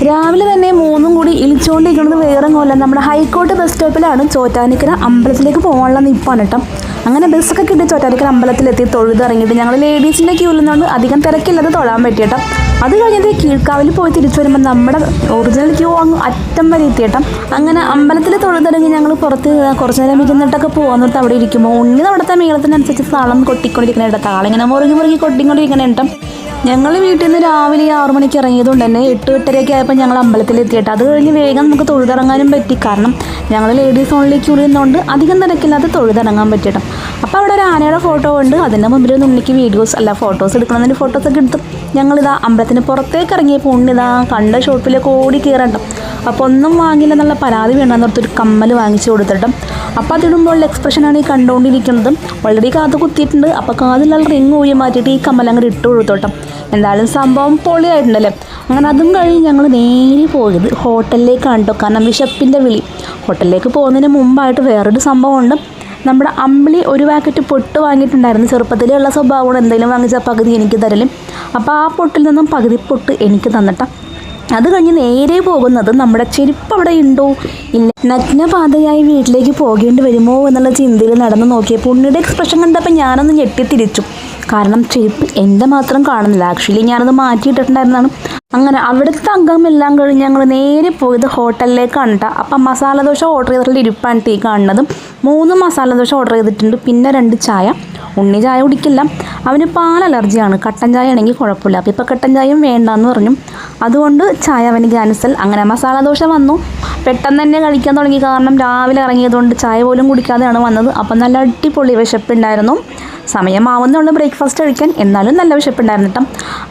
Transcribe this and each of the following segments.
രാവിലെ തന്നെ മൂന്നും കൂടി ഇളിച്ചുകൊണ്ടിരിക്കുന്നത് വേറെ കൊല്ലം നമ്മുടെ ഹൈക്കോർട്ട് ബസ് സ്റ്റോപ്പിലാണ്. ചോറ്റാനിക്കര അമ്പലത്തിലേക്ക് പോകാനുള്ള നിപ്പാണ് കേട്ടോ. അങ്ങനെ ബസ്സൊക്കെ കിട്ടി ചോറ്റാനിക്കര അമ്പലത്തിലെത്തി തൊഴുതിറങ്ങിയിട്ട് ഞങ്ങൾ ലേഡീസിൻ്റെ ക്യൂവിൽ നിന്നുകൊണ്ട് അധികം തിരക്കില്ലാതെ തൊഴാൻ പറ്റിയേട്ടോ. അത് കഴിഞ്ഞത് കീഴ്ക്കാവിൽ പോയി തിരിച്ചു വരുമ്പോൾ നമ്മുടെ ഒറിജിനൽ ക്യൂ അങ്ങ് അറ്റം വരെ എത്തിയേട്ടോ. അങ്ങനെ അമ്പലത്തിൽ തൊഴുതിറങ്ങി ഞങ്ങൾ പുറത്ത് കുറച്ച് നേരം ഇരുന്നിട്ടൊക്കെ പോകുന്നിട്ട് അവിടെ ഇരിക്കുമ്പോൾ ഉണ്ണി അവിടുത്തെ മേളത്തിനനുസരിച്ച് താളം കൊട്ടിക്കൊണ്ടിരിക്കണ കേട്ടോ. താളിങ്ങനെ മുറുകി കൊട്ടിക്കൊണ്ടിരിക്കണ കേട്ടോ. ഞങ്ങൾ വീട്ടിൽ നിന്ന് രാവിലെ 6 മണിക്ക് ഇറങ്ങിയതുകൊണ്ട് തന്നെ 8-8:30 ആയപ്പോൾ ഞങ്ങൾ അമ്പലത്തിലെത്തിയിട്ട് അത് കഴിഞ്ഞ് വേഗം നമുക്ക് തൊഴുതിറങ്ങാനും പറ്റി. കാരണം ഞങ്ങൾ ലേഡീസ് ഓൺലി ക്യൂ ഇരുന്നുകൊണ്ട് അധികം തിരക്കില്ലാതെ തൊഴുതിറങ്ങാൻ പറ്റിയിട്ടും. അപ്പോൾ അവിടെ ഒരു ആനയുടെ ഫോട്ടോ ഉണ്ട്. അതിൻ്റെ മുമ്പിൽ ഉണ്ണിക്ക് ഫോട്ടോസ് എടുക്കണമെന്നതിൻ്റെ ഫോട്ടോസൊക്കെ എടുത്തു. ഞങ്ങളിതാ അമ്പലത്തിന് പുറത്തേക്ക് ഇറങ്ങിയപ്പോൾ ഉണ്ണിതാ കണ്ട ഷോപ്പിലേക്ക് ഓടി കയറണ്ട. അപ്പോൾ ഒന്നും വാങ്ങില്ല എന്നുള്ള പരാതി വേണ്ടെന്ന് ഓർത്തൊരു കമ്മൽ വാങ്ങിച്ചു കൊടുത്തിട്ടും. അപ്പോൾ അതിടുമ്പോൾ എക്സ്പ്രഷനാണ് ഈ കണ്ടുകൊണ്ടിരിക്കുന്നത്. ഓൾറെഡി കാത് കുത്തിയിട്ടുണ്ട്. അപ്പോൾ കാതിലുള്ള റിങ് ഊരി മാറ്റിയിട്ട് ഈ കമ്മൽ അങ്ങോട്ട് ഇട്ട് കൊടുത്തോട്ടം. എന്തായാലും സംഭവം പൊളിയായിട്ടുണ്ടല്ലേ. അങ്ങനെ അതും കഴിഞ്ഞ് ഞങ്ങൾ നേരെ പോയത് ഹോട്ടലിലേക്കാണ് കേട്ടോ. കാരണം വിശപ്പിൻ്റെ വിളി. ഹോട്ടലിലേക്ക് പോകുന്നതിന് മുമ്പായിട്ട് വേറൊരു സംഭവമുണ്ട്. നമ്മുടെ അമ്പിളി ഒരു പാക്കറ്റ് പൊട്ട് വാങ്ങിയിട്ടുണ്ടായിരുന്നു. ചെറുപ്പത്തിലുള്ള സ്വഭാവമാണ് എന്തെങ്കിലും വാങ്ങിച്ചാൽ പകുതി എനിക്ക് തരലും. അപ്പോൾ ആ പൊട്ടിൽ നിന്നും പകുതി പൊട്ട് എനിക്ക് തന്നിട്ടാ. അത് കഴിഞ്ഞ് നേരെ പോകുന്നത് നമ്മുടെ ചെരുപ്പ് അവിടെ ഉണ്ടോ ഇല്ല, നഗ്നപാതയായി വീട്ടിലേക്ക് പോകേണ്ടി വരുമോ എന്നുള്ള ചിന്തയിൽ നടന്നു നോക്കിയപ്പോൾ ഉണ്ണിയുടെ എക്സ്പ്രഷൻ കണ്ടപ്പോൾ ഞാനൊന്ന് ഞെട്ടിത്തിരിച്ചു. കാരണം ചെരുപ്പ് എൻ്റെ മാത്രം കാണുന്നില്ല. ആക്ച്വലി ഞാനത് മാറ്റിയിട്ടിട്ടുണ്ടായിരുന്നതാണ്. അങ്ങനെ അവിടുത്തെ അംഗമെല്ലാം കഴിഞ്ഞ് ഞങ്ങൾ നേരെ പോയത് ഹോട്ടലിലേക്കാണ് കേട്ടോ. അപ്പം മസാല ദോശ ഓർഡർ ചെയ്തിട്ടുള്ള ഇരിപ്പാണ് ടീ കാണുന്നത്. 3 മസാല ദോശ ഓർഡർ ചെയ്തിട്ടുണ്ട്. പിന്നെ 2 ചായ. ഉണ്ണി ചായ കുടിക്കില്ല, അവന് പാൽ അലർജിയാണ്. കട്ടൻ ചായ ആണെങ്കിൽ കുഴപ്പമില്ല. അപ്പോൾ ഇപ്പോൾ കട്ടൻ ചായയും വേണ്ടാന്ന് പറഞ്ഞു. അതുകൊണ്ട് ചായ അവന് ക്യാൻസൽ. അങ്ങനെ മസാല ദോശ വന്നു. പെട്ടെന്ന് തന്നെ കഴിക്കാൻ തുടങ്ങി. കാരണം രാവിലെ ഇറങ്ങിയതുകൊണ്ട് ചായ പോലും കുടിക്കാതെയാണ് വന്നത്. അപ്പം നല്ല അടിപൊളി വിശപ്പുണ്ടായിരുന്നു. സമയമാവുന്നുള്ള ബ്രേക്ക്ഫാസ്റ്റ് കഴിക്കാൻ, എന്നാലും നല്ല വിശപ്പുണ്ടായിരുന്നു കേട്ടോ.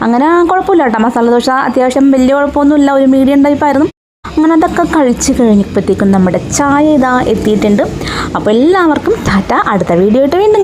അങ്ങനെ കുഴപ്പമില്ല കേട്ടോ. മസാല ദോശ അത്യാവശ്യം വലിയ കുഴപ്പമൊന്നുമില്ല, ഒരു മീഡിയം ടൈപ്പായിരുന്നു. അങ്ങനെ അതൊക്കെ കഴിച്ച് കഴിഞ്ഞപ്പോഴത്തേക്കും നമ്മുടെ ചായ ഇതാ എത്തിയിട്ടുണ്ട്. അപ്പോൾ എല്ലാവർക്കും ടാറ്റ. അടുത്ത വീഡിയോ ആയിട്ട് വീണ്ടും